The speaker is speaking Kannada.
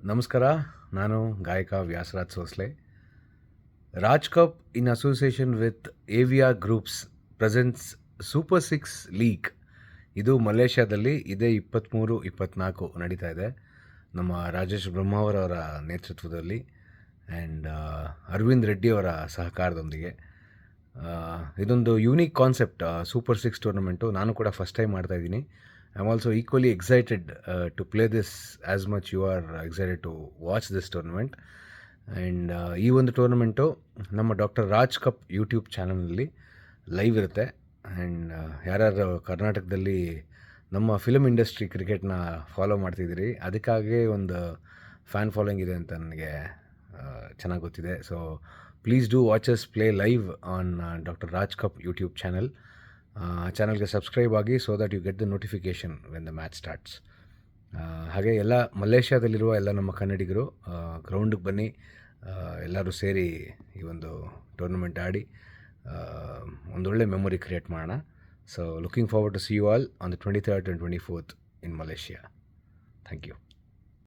ನಮಸ್ಕಾರ. ನಾನು ಗಾಯಕ Vyasaraj Sosle. Raj cup in association with Avia groups presents super 6 league. ಇದು ಮಲೇಷ್ಯಾದಲ್ಲಿ ಇದೇ 23-24 ನಡೀತಾ ಇದೆ. ನಮ್ಮ ರಾಜೇಶ್ ಬ್ರಹ್ಮಾವರವರ ನೇತೃತ್ವದಲ್ಲಿ ಆ್ಯಂಡ್ ಅರವಿಂದ್ ರೆಡ್ಡಿಯವರ ಸಹಕಾರದೊಂದಿಗೆ. ಇದೊಂದು ಯೂನಿಕ್ ಕಾನ್ಸೆಪ್ಟ್, ಸೂಪರ್ 6 ಟೂರ್ನಮೆಂಟು. ನಾನು ಕೂಡ ಫಸ್ಟ್ ಟೈಮ್ ಮಾಡ್ತಾಯಿದ್ದೀನಿ. I'm also equally excited to play this as much you are excited to watch this tournament. And ಈ ಒಂದು ಟೂರ್ನಮೆಂಟು ನಮ್ಮ ಡಾಕ್ಟರ್ ರಾಜ್ ಕಪ್ ಯೂಟ್ಯೂಬ್ ಚಾನಲ್ನಲ್ಲಿ ಲೈವ್ ಇರುತ್ತೆ. ಆ್ಯಂಡ್ ಯಾರ್ಯಾರು ಕರ್ನಾಟಕದಲ್ಲಿ ನಮ್ಮ ಫಿಲಮ್ ಇಂಡಸ್ಟ್ರಿ ಕ್ರಿಕೆಟ್ನ ಫಾಲೋ ಮಾಡ್ತಿದ್ದೀರಿ, ಅದಕ್ಕಾಗೇ ಒಂದು ಫ್ಯಾನ್ ಫಾಲೋಯಿಂಗ್ ಇದೆ ಅಂತ ನನಗೆ ಚೆನ್ನಾಗಿ ಗೊತ್ತಿದೆ. So please do watch us play live on doctor Raj cup YouTube channel. ಚಾನಲ್ಗೆ ಸಬ್ಸ್ಕ್ರೈಬ್ ಆಗಿ so that you get the notification when the match starts. ಹಾಗೆ ಎಲ್ಲ ಮಲೇಷ್ಯಾದಲ್ಲಿರುವ ಎಲ್ಲ ನಮ್ಮ ಕನ್ನಡಿಗರು ಗ್ರೌಂಡಿಗೆ ಬನ್ನಿ, ಎಲ್ಲರೂ ಸೇರಿ ಈ ಒಂದು ಟೂರ್ನಮೆಂಟ್ ಆಡಿ ಒಂದೊಳ್ಳೆ ಮೆಮೊರಿ ಕ್ರಿಯೇಟ್ ಮಾಡೋಣ. So looking forward to see you all on the 23rd and 24th in Malaysia. Thank you.